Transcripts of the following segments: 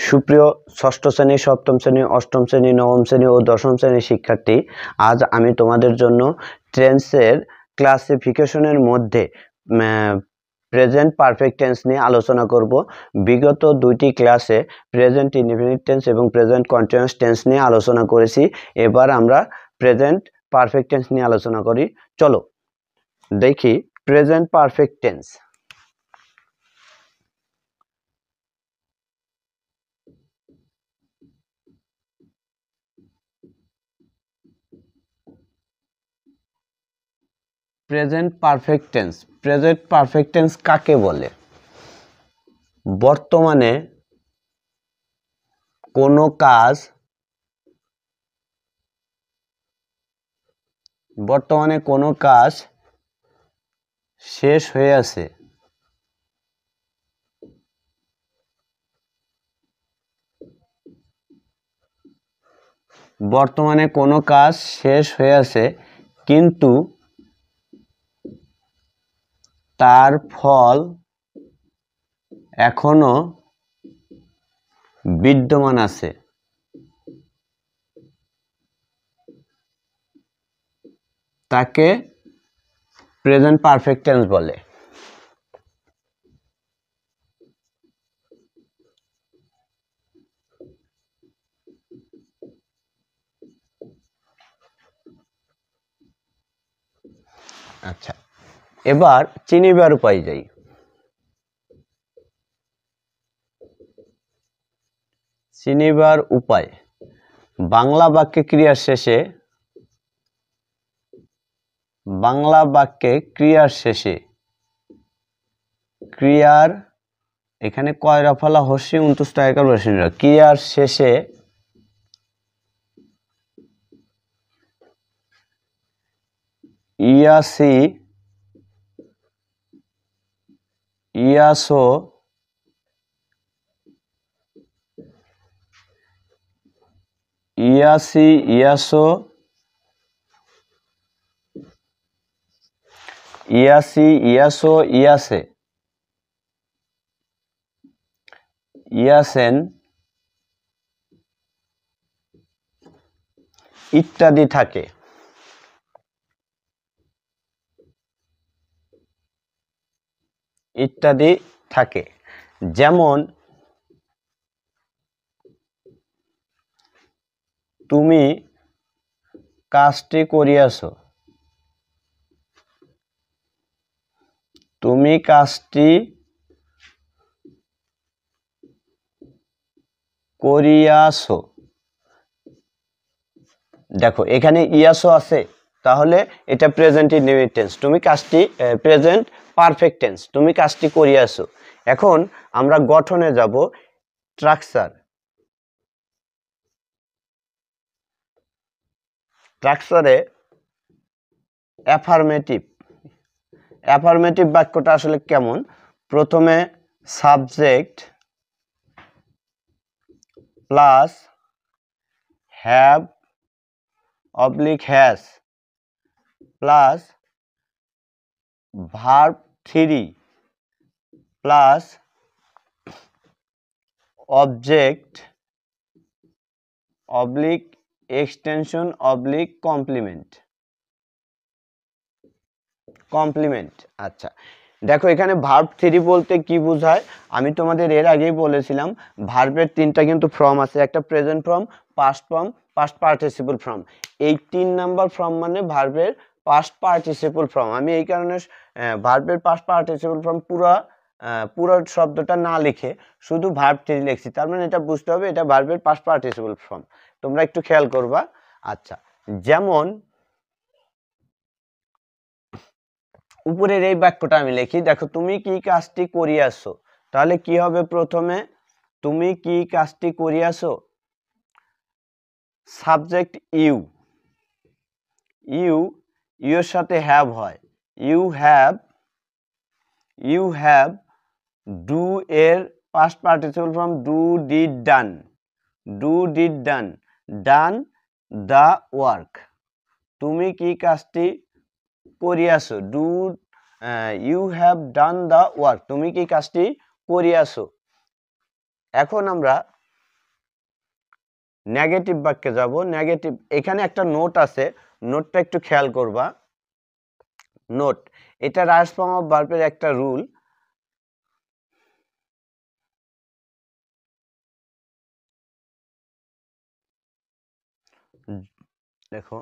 সুপ্রিয় ষষ্ঠ শ্রেণী, সপ্তম শ্রেণী, অষ্টম শ্রেণী, নবম শ্রেণী ও দশম শ্রেণীর শিক্ষার্থী, আজ আমি তোমাদের জন্য টেন্সের ক্লাসিফিকেশনের মধ্যে প্রেজেন্ট পারফেক্ট টেন্স নিয়ে আলোচনা করব। বিগত দুইটি ক্লাসে প্রেজেন্ট ইনডেফিনিট টেন্স এবং প্রেজেন্ট কন্টিনিউয়াস টেন্স নিয়ে আলোচনা করেছি। এবার আমরা প্রেজেন্ট পারফেক্ট টেন্স নিয়ে আলোচনা করি। চলো দেখি present perfect tense. Present perfect tense, present perfect tense কাকে বলে? বর্তমানে কোনো কাজ শেষ হয়ে আছে, বর্তমানে কোনো কাজ শেষ হয়ে আছে কিন্তু তার ফল এখনো বিদ্যমান আছে, তাকে প্রেজেন্ট পারফেক্ট টেন্স বলে। আচ্ছা, এবার চিনিবার উপায় যাই। চিনিবার উপায়, বাংলা বাক্যে ক্রিয়ার শেষে, বাংলা বাক্যে ক্রিয়ার শেষে, ক্রিয়ার এখানে কয় রফলা হস্যি উন্তুষ্ট একার বসে, ক্রিয়ার শেষে ইয়াসি, ইয়াসো, ইয়াসি, ইয়াসো, ইয়াসি, ইয়াসো, ইয়াসে, ইয়াসেন ইত্যাদি থাকে। ইত্যাদি থাকে, যেমন তুমি কাজটি করিয়াছো, তুমি কাজটি করিয়াছো। দেখো এখানে ইয়াসো আছে, তাহলে এটা প্রেজেন্ট ইনডেফিনিট টেন্স। তুমি কাজটি প্রেজেন্ট পারফেক্ট টেন্স, তুমি কাজটি করিয়াছো। এখন আমরা গঠনে যাব। স্ট্রাকচার, স্ট্রাকচারে অ্যাফার্মেটিভ, অ্যাফার্মেটিভ বাক্যটা আসলে কেমন? প্রথমে subject plus have oblique has plus verb 3 plus object oblique extension oblique complement, complement. আচ্ছা দেখো এখানে ভার্ব 3 বলতে কি বোঝায়? আমি তোমাদের এর আগেই বলেছিলাম ভার্বের 3টা কিন্তু ফর্ম আছে, একটা present form, past form, past participle form. এই 3 নাম্বার ফর্ম মানে ভার্বের পাস্ট পার্টিসিপল ফর্ম। আমি এই কারণে ভার্বের পাস্ট পার্টিসিপল ফর্ম পুরো শব্দটা না লিখে শুধু ভার্ব 3 লিখছি, তার মানে এটা বুঝতে হবে এটা ভার্বের পাস্ট পার্টিসিপল ফর্ম। তোমরা একটু খেয়াল করবা। আচ্ছা, যেমন উপরের এই বাক্যটা আমি লিখি, দেখো তুমি কি কাজটি করিয়াছো, তাহলে কি হবে? প্রথমে তুমি কি কাজটি করিয়াছো, সাবজেক্ট ইউ, ইউ, ইউর সাথে হ্যাভ হয়, you have, you have, do এর past participle form do, did, done, do, did, done, done the work. তুমি কি কাজটি করিয়াছো, do you have done the work, তুমি কি কাজটি করিয়াছো। এখন আমরা নেগেটিভ বাক্যে যাব। নেগেটিভ, এখানে একটা নোট আছে, নোটটা একটু খেয়াল করবা। নোট, এটা রাইট ফর্ম অফ ভার্বের একটা রুল। দেখো,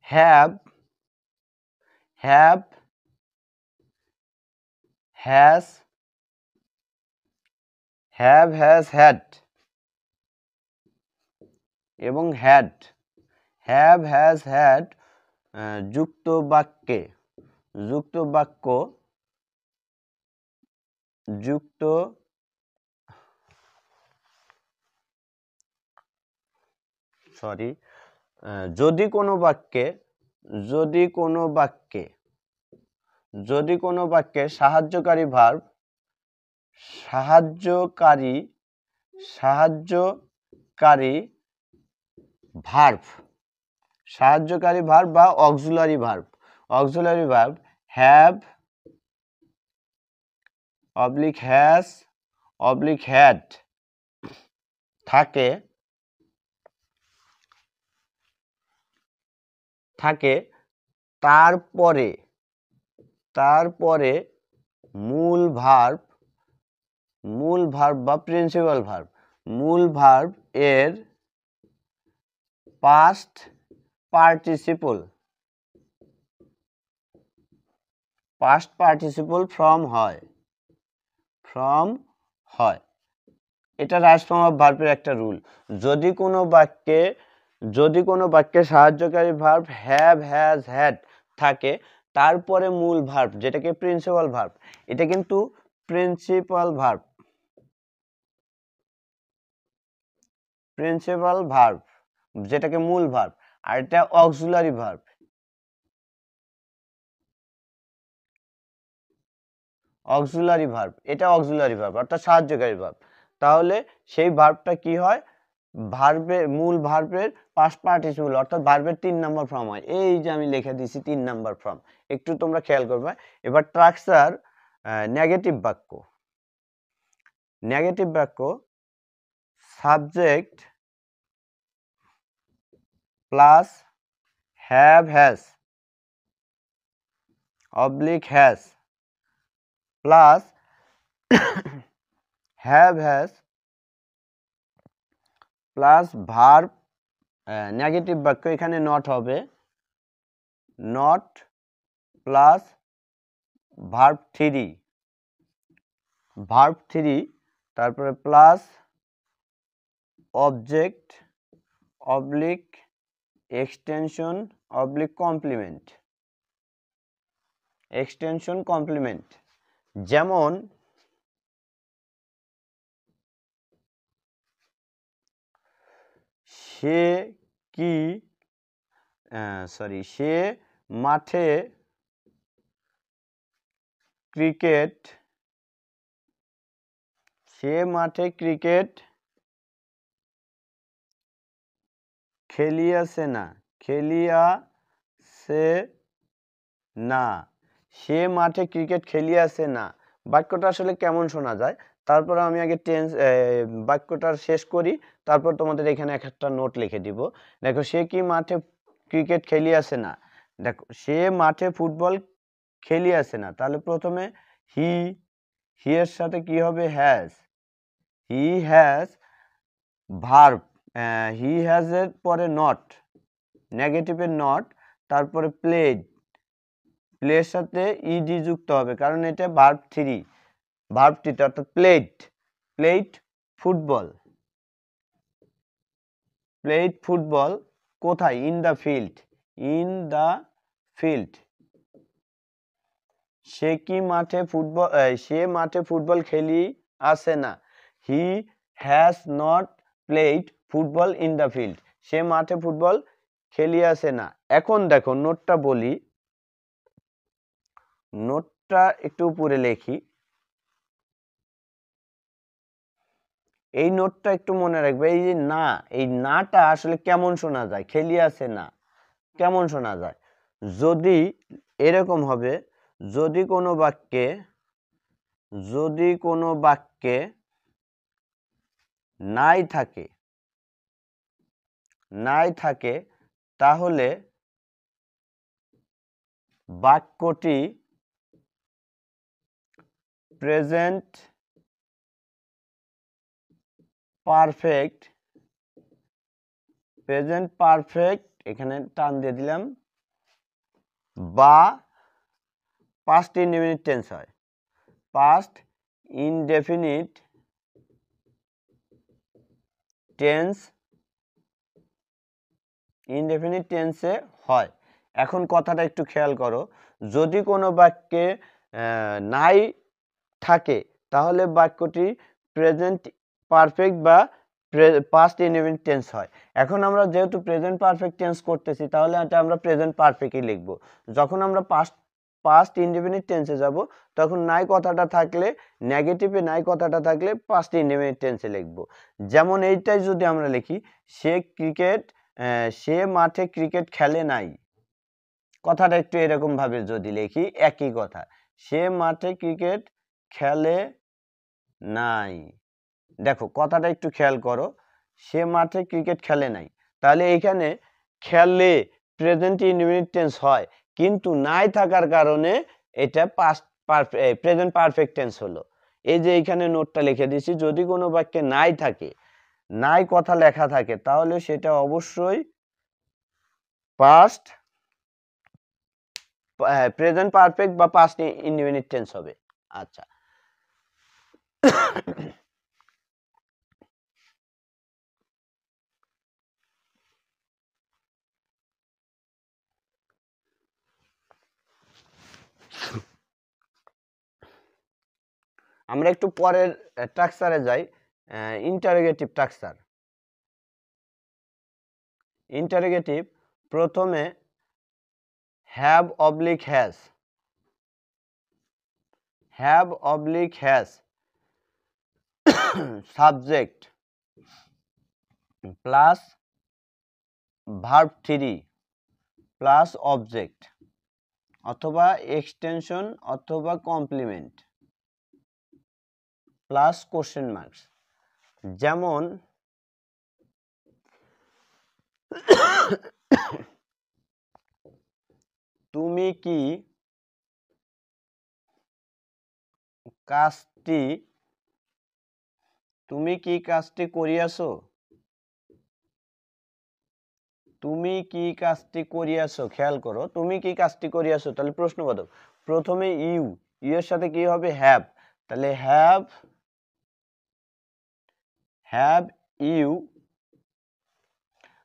have, have, has, have, has, had এবং had, have, has, had যুক্ত বাক্যে, যুক্ত বাক্য, যুক্ত সরি যদি কোনো বাক্যে, যদি কোনো বাক্যে, যদি কোনো বাক্যে সাহায্যকারী ভার্ব, সাহায্যকারী, সাহায্যকারী ভার্ব, সাহায্যকারী ভার্ব বা auxiliary verb, auxiliary verb have oblique has oblique had থাকে, থাকে তারপরে, তারপরে মূল ভার্ব, মূল ভার্ব বা প্রিন্সিপাল ভার্ব, মূল ভার্ব এর past participle, past participle form হয়, ফ্রম হয়। এটা রাইট ফর্ম অফ ভার্বের একটা রুল। যদি কোনো বাক্যে, যদি কোনো বাক্যে সাহায্যকারী ভার্ব হ্যাভ, হ্যাজ, হ্যাড থাকে, তারপরে মূল ভার্ব যেটাকে প্রিন্সিপাল ভার্ব, এটা কিন্তু প্রিন্সিপাল ভার্ব, প্রিন্সিপাল ভার্ব যেটাকে মূল ভার্ব, আর এটা অক্সিলারি ভার্ব, অক্সিলারি ভার্ব, এটা অক্সিলারি ভার্ব অর্থাৎ সাহায্যকারী ভার্ব। তাহলে সেই ভার্বটা কি হয়, ভার্বের মূল ভার্বের পাস্ট পার্টিসিপল অর্থাৎ ভার্বের 3 নাম্বার ফর্ম হয়। এই যে আমি লিখে দিয়েছি 3 নাম্বার ফর্ম, একটু তোমরা খেয়াল করবে। এবার স্ট্রাকচার নেগেটিভ বাক্য, নেগেটিভ বাক্য subject plus have, has oblique has plus have, has plus verb, negative বাক্য এখানে নট হবে, নট প্লাস ভার্ব 3, ভার্ব 3, তারপরে plus object oblique extension oblique complement, extension complement. যেমন সে কি, সরি, সে মাঠে ক্রিকেট, সে মাঠে ক্রিকেট খেলিয়াছে না, খেলিয়াছে না, সে মাঠে ক্রিকেট খেলিয়াছে না। বাক্যটা আসলে কেমন শোনা যায়, তারপর আমি আগে টেন্স বাক্যটা শেষ করি, তারপর তোমাদের এখানে একটা নোট লিখে দিব। দেখো, সে কি মাঠে ক্রিকেট খেলিয়াছে না, দেখো সে মাঠে ফুটবল খেলিয়াছে না, তাহলে প্রথমে হি, হি এর সাথে কি হবে, has, he has verb, he has এর পরে নট, নেগেটিভের নট, তারপরে প্লেড, প্লের সাথে ইডি যুক্ত হবে কারণ এটা ভার্ব 3, ভার্ব 3 অর্থাৎ played, played football, played football কোথায়, in the field, in the field. সে কি মাঠে ফুটবল, সে মাঠে ফুটবল খেলি আসে না, he has not played football in the field, সে মাঠে ফুটবল খেলিয়াছে না। এখন দেখো নোটটা বলি, নোটটা একটু উপরে লেখি, এই নোটটা একটু মনে রাখবে। এই যে না, এই নাটা আসলে কেমন শোনা যায়, খেলিয়াছে না কেমন শোনা যায়, যদি এরকম হবে, যদি কোনো বাক্যে, যদি কোনো বাক্যে নাই থাকে তাহলে বাক্যটি প্রেজেন্ট পারফেক্ট এখানে টান দিয়ে দিলাম বা পাস্ট ইনডেফিনিট টেন্স হয়, পাস্ট ইনডেফিনিট টেন্সে হয়। এখন কথাটা একটু খেয়াল করো, যদি কোনো বাক্যে নাই থাকে তাহলে বাক্যটি প্রেজেন্ট পারফেক্ট বা পাস্ট ইনডেফিনিট টেন্স হয়। এখন আমরা যেহেতু প্রেজেন্ট পারফেক্ট টেন্স করতেছি তাহলে এটা আমরা প্রেজেন্ট পারফেক্টই লিখব। যখন আমরা পাস্ট ইনডেফিনিট টেন্সে যাব তখন নাই কথাটা থাকলে নেগেটিভে নাই কথাটা থাকলে পাস্ট ইনডেফিনিট টেন্সে লিখব। যেমন এইটাই যদি আমরা লিখি সে মাঠে ক্রিকেট খেলে নাই, কথাটা একটু এরকম ভাবে যদি লিখি একই কথা, সে মাঠে ক্রিকেট খেলে নাই। দেখো কথাটা একটু খেয়াল করো, সে মাঠে ক্রিকেট খেলে নাই, তাহলে এখানে খেলে প্রেজেন্ট ইনডেফিনিট টেন্স হয়, কিন্তু নাই থাকার কারণে এটা পাস্ট প্রেজেন্ট পারফেক্ট টেন্স হলো। এই যে এখানে নোটটা লিখে দিয়েছি, যদি কোনো বাক্যে নাই থাকে, নাই কথা লেখা থাকে তাহলে সেটা অবশ্যই পাস্ট প্রেজেন্ট পারফেক্ট বা পাস্ট ইনডেফিনিট টেন্স হবে। আচ্ছা, আমরা একটু পরের স্ট্রাকচারে যাই, ইন্টারোগেটিভ স্ট্রাকচার। ইন্টারোগেটিভ প্রথমে have oblique has subject plus verb 3 plus object অথবা এক্সটেনশন অথবা কমপ্লিমেন্ট প্লাস কোশ্চেন মার্কস। যেমন তুমি কি কাজটি করিয়াছো, খেয়াল করো, তুমি কি কাজটি করিয়াছো, তাহলে প্রশ্নবোধক। প্রথমে ইউ এর সাথে কি হবে হ্যাভ, তাহলে হ্যাভ ইউ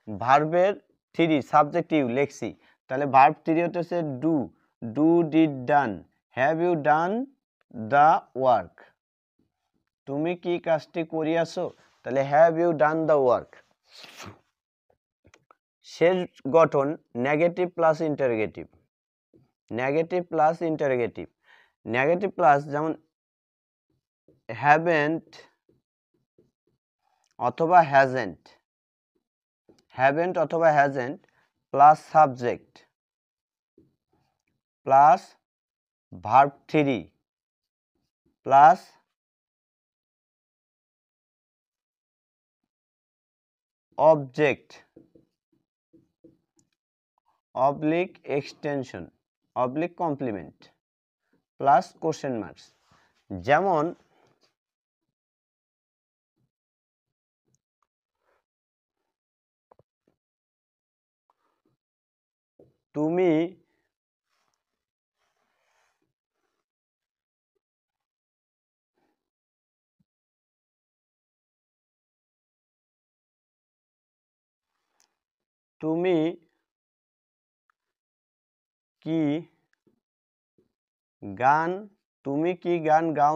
ভার্বের 3 সাবজেক্ট ইউ লেখছি, তাহলে ভার্ব 3 হতেছে do did done, have you done the work. তুমি কি কাজটি করিয়াছো, তাহলে have you done the work. শেষ গঠন negative plus interrogative. Negative plus যেমন হ্যাভেন্ট অথবা hasn't plus subject plus verb 3 plus object oblique extension oblique complement plus question marks. যেমন তুমি কি গান গাও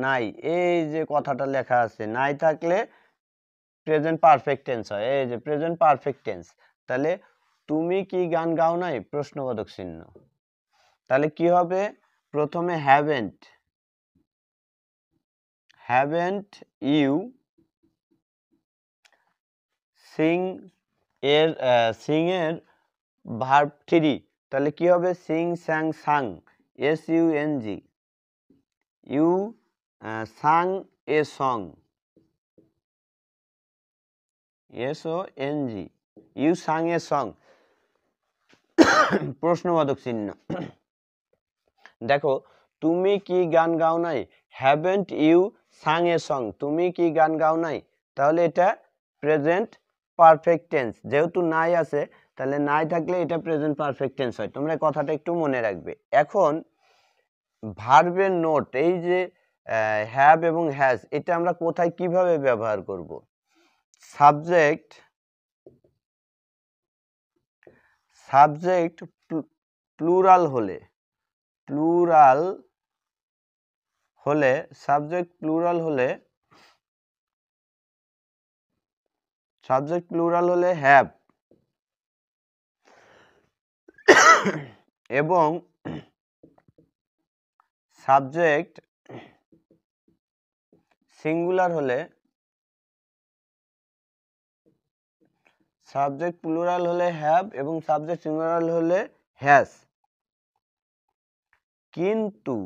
নাই, এই যে কথাটা লেখা আছে, নাই থাকলে প্রেজেন্ট পারফেক্ট টেন্স হয়, এই যে প্রেজেন্ট পারফেক্ট টেন্স। তাহলে তুমি কি গান গাও নাই, প্রশ্নবোধক চিহ্ন। তাহলে কি হবে, প্রথমে হ্যাভেন্ট ইউ সিং এর ভার্ব 3, তাহলে কি হবে sing sang SUNG, you sang a song, SONG, you sang a song, প্রশ্নবোধক চিহ্ন। দেখো তুমি কি গান গাও নাই, haven't you sang a song, তুমি কি গান গাও নাই, তাহলে এটা প্রেজেন্ট পারফেক্ট টেন্স, যেহেতু নাই আছে তাহলে নাই থাকলে এটা প্রেজেন্ট পারফেক্ট টেন্স হয়। তোমরা কথাটা একটু মনে রাখবে। এখন ভার্বের নোট, এই যে হ্যাভ এবং হ্যাজ, এটা আমরা কোথায় কিভাবে ব্যবহার করব? সাবজেক্ট প্লুরাল হলে, সাবজেক্ট প্লুরাল হলে হ্যাভ, এবং সাবজেক্ট সিঙ্গুলার হলে, সাবজেক্ট প্লুরাল হলে হ্যাভ এবং সাবজেক্ট সিঙ্গুলার হলে হ্যাজ। কিন্তু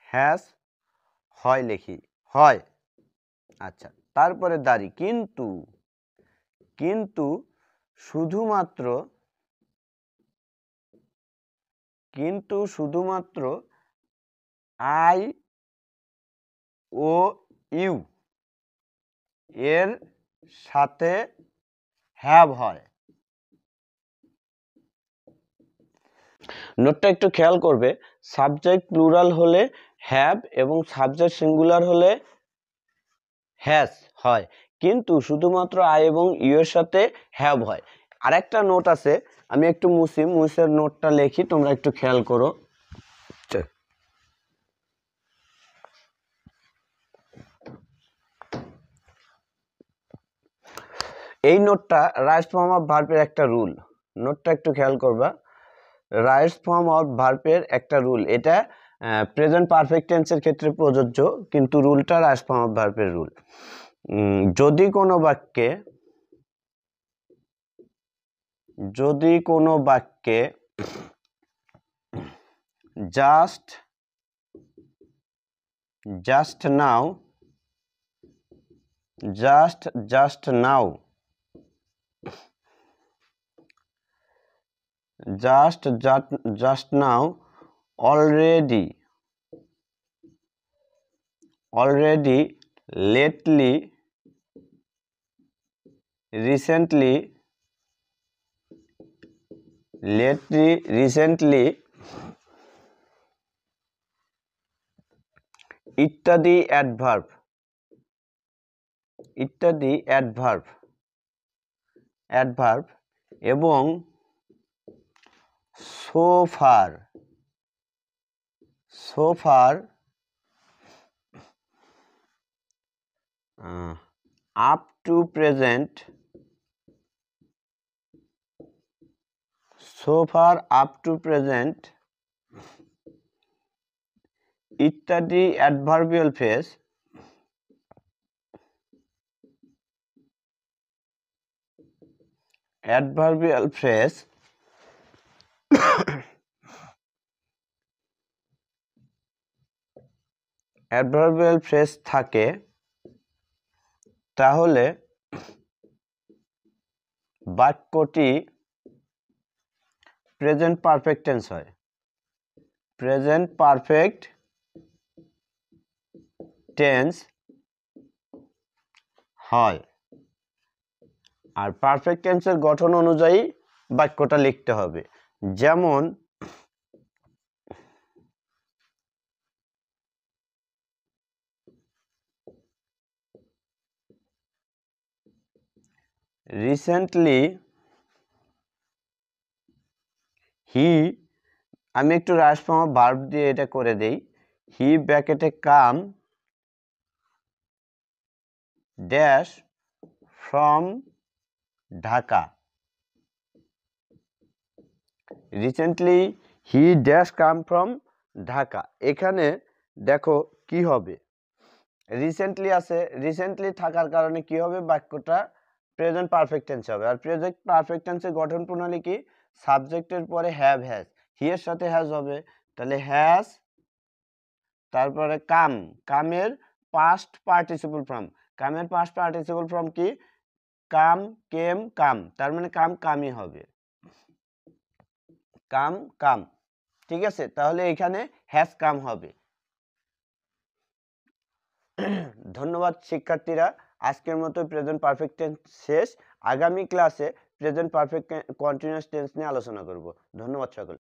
হ্যাজ হয় লিখি, হয়। আচ্ছা, তারপরে দাঁড়ি, কিন্তু শুধুমাত্র আই ও ইউ এর সাথে হ্যাভ হয়। নোটটা একটু খেয়াল করবে, সাবজেক্ট প্লুরাল হলে হ্যাভ এবং সাবজেক্ট সিঙ্গুলার হলে হ্যাজ হয়, কিন্তু শুধুমাত্র আই এবং ইউ এর সাথে হ্যাভ হয়। আরেকটা নোট আছে, আমি একটু মুসের নোটটা লিখি, তোমরা একটু খেয়াল করো। এই নোটটা রাইট ফর্ম অফ ভার্বের একটা রুল, নোটটা একটু খেয়াল করবা। রাইট ফর্ম অফ ভার্বের একটা রুল, এটা প্রেজেন্ট পারফেক্ট টেন্সের ক্ষেত্রে প্রযোজ্য, কিন্তু রুলটা রাইট ফর্ম অফ ভার্বের রুল। যদি কোনো বাক্যে just now already, lately, recently ইত্যাদি অ্যাডভার্ব এবং so far up to present ইত্যাদি অ্যাডভার্বিয়াল ফ্রেজ থাকে, তাহলে বাক্যটি প্রেজেন্ট পারফেক্ট টেন্স হয়। প্রেজেন্ট পারফেক্ট টেন্স হয়, আর পারফেক্ট টেন্সের গঠন অনুযায়ী বাক্যটা লিখতে হবে। যেমন রিসেন্টলি আমি একটু রাইট ফর্ম অফ ভার্ব দিয়ে এটা করে দেই। হি ব্র্যাকেটে come dash from Dhaka. Recently he dash come from Dhaka. এখানে দেখো কি হবে, রিসেন্টলি আছে, রিসেন্টলি থাকার কারণে কি হবে, বাক্যটা প্রেজেন্ট পারফেক্ট টেন্স হবে। আর প্রেজেন্ট পারফেক্ট টেন্সের গঠন প্রণালী কি, সাবজেক্টের পরে হ্যাভ হ্যাজ, হি এর সাথে হ্যাজ হবে, তাহলে হ্যাজ তারপরে কাম, কামের পাস্ট পার্টিসিপল ফর্ম, কামের পাস্ট পার্টিসিপল ফর্ম কি? কাম, কেম, কাম, তার মানে কাম কামই হবে, কাম কাম। ঠিক আছে, তাহলে এখানে হ্যাজ কাম হবে। ধন্যবাদ শিক্ষার্থীরা, আজকের মতো প্রেজেন্ট পারফেক্ট টেন্স শেষ। আগামী ক্লাসে প্রেজেন্ট পারফেক্ট কন্টিনিউয়াস টেন্স নিয়ে আলোচনা করব। ধন্যবাদ সকল।